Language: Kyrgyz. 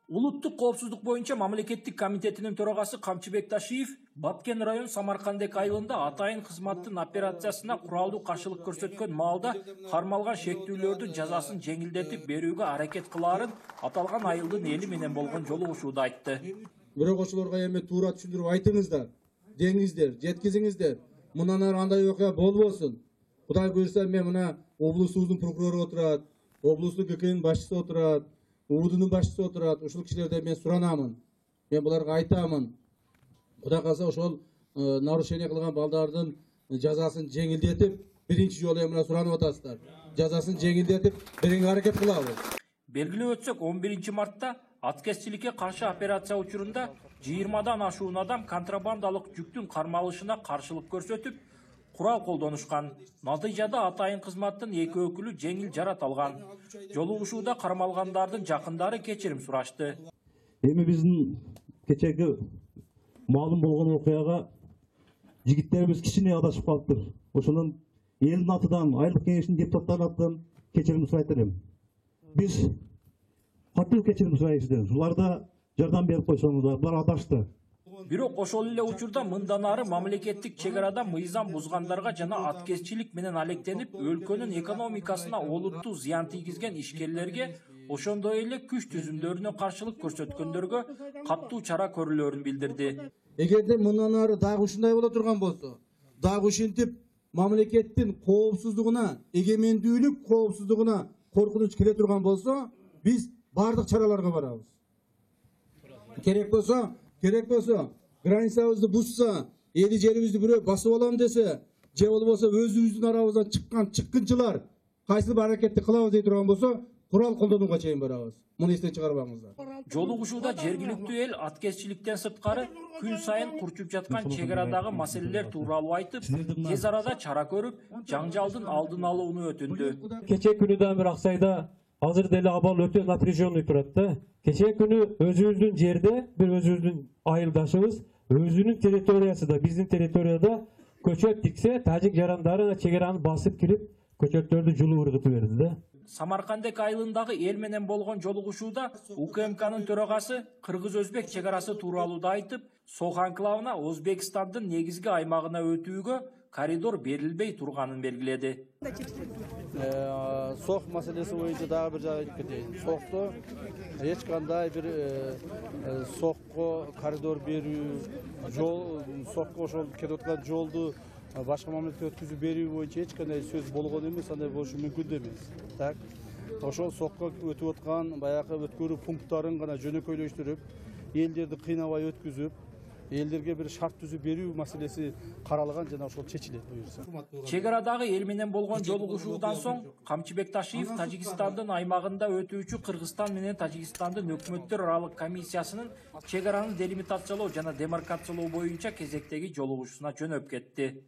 Улуттук коопсуздук боюнча мамлекеттик комитетинин төрагасы Камчыбек Ташиев Баткен район Самаркандек айылында атайын кызматтын операциясына куралдуу каршылык көрсөткөн маалда кармалган шектүүлөрдүн жазасын жеңилдетип берүүгө аракет кылаарын аталган айылдын эли менен болгон жолугушууда айтты. Бирок ошолорго эми туура түшүндүрүп айтыңыздар, деңиздер, жеткизиңиздер. Мындан ары андай окуя болбосун. Кудай буйрса мен мына облустубуздун прокурору отурат, облустук ГКнин башчысы отурат, УУДунун башчысы отурат. Ушул кишилерден мен суранамын. Мен буларга айтамын. Кудай калса ошол нарушение кылган балдардын жазасын жеңилдетип, биринчи жолу мына суранып атасыздар. Жазасын жеңилдетип, берүүгө аракет кылабыз. Белгилеп өтсөк, 11 мартта аткезчиликке каршы операция учурунда 20дан ашуун адам контрабандалык жүктүн кармалышына каршылык көрсөтүп, курал колдонушкан. Натыйжада атайын кызматтын эки өкүлү жеңил жарат алган. Жолугушууда кармалгандардын жакындары кечирим сурашты. Эми биздин кечеги маалым болгон окуяга жигиттерибиз кичине адашып калыптыр. Ошонун элдин атынан, айылдык кеңештин депутаттарынын атынан кечирим сурайт элем. Биз катуу кечирим сурайбыз сизден. Буларда жардам берип койсоңуздар, булар адашты. Бирок ошол эле учурда мындан ары мамлекеттик чек арада мыйзам бузгандарга жана аткезчилик менен алектенип, өлкөнүн экономикасына олуттуу зыян тийгизген ишкерлерге, ошондой эле күч түзүмдөрүнө каршылык көрсөткөндөргө катуу чара көрүлөрүн билдирди. Эгерде мындан ары дагы ушундай боло турган болсо, дагы ушинтип мамлекеттин коопсуздугуна, эгемендүүлүк коопсуздугуна коркунуч келе турган болсо, биз бардык чараларга барабыз. Керек болсо, границабызды бузса, эли жерибизди бирөө басып алам десе, же болбосо өзүбүздүн арабыздан чыккан чыккынчылар кайсыл бир аракетти кылабыз дей турган болсо, курал колдонууга чейин барабыз. Муну эстен чыгарбаңыздар. Жолугушууда жергиликтүү эл аткезчиликтен сырткары күн сайын курчуп жаткан чек арадагы маселелер тууралуу айтып, тез арада чара көрүп, жаңжалдын алдын алууну өтүндү. Кече күнү да бир Аксайда азыр деле абал өтө напряженный турат да. Кече күнү өзүбүздүн жерде, бир өзүбүздүн айылдашыбыз өзүнүн территориясында, биздин территорияда көчөт тиксе, тажик жарандары чек араны басып кирип, көчөттөрдү жулуп ыргытып берди да. Самаркандек айылындагы эл менен болгон жолугушууда УКМКнын төрагасы кыргыз-өзбек чек арасы тууралуу да айтып, Сох анклавына Өзбекстандын негизги аймагына өтүүгө коридор берилбей турганын белгиледи. Сох маселеси боюнча дагы бир жагы айтып кетейин. Сохто эч кандай бир Сохко коридор берүү, жол Сохко ошол кетип аткан жолду башка мамлекетке өткүзүп берүү боюнча эч кандай сөз болгон эмес, андай болушу мүмкүн да эмес. Так, ошол Сохко өтүп аткан баягы өткөрүү пункттарын гана жөнөкөйлөштүрүп, элдерди кыйнабай өткүзүп, элдерге бир шарт түзүп берүү маселеси каралган жана ошол чечилет буюрса. Чек арадагы эл менен болгон жолугушуудан соң Камчыбек Ташиев Тажикстандын аймагында өтүүчү Кыргызстан менен Тажикстандын өкмөттөр аралык комиссиясынын чек араны делимитациялоо жана демаркациялоо боюнча кезектеги жолугушуусуна жөнөп кетти.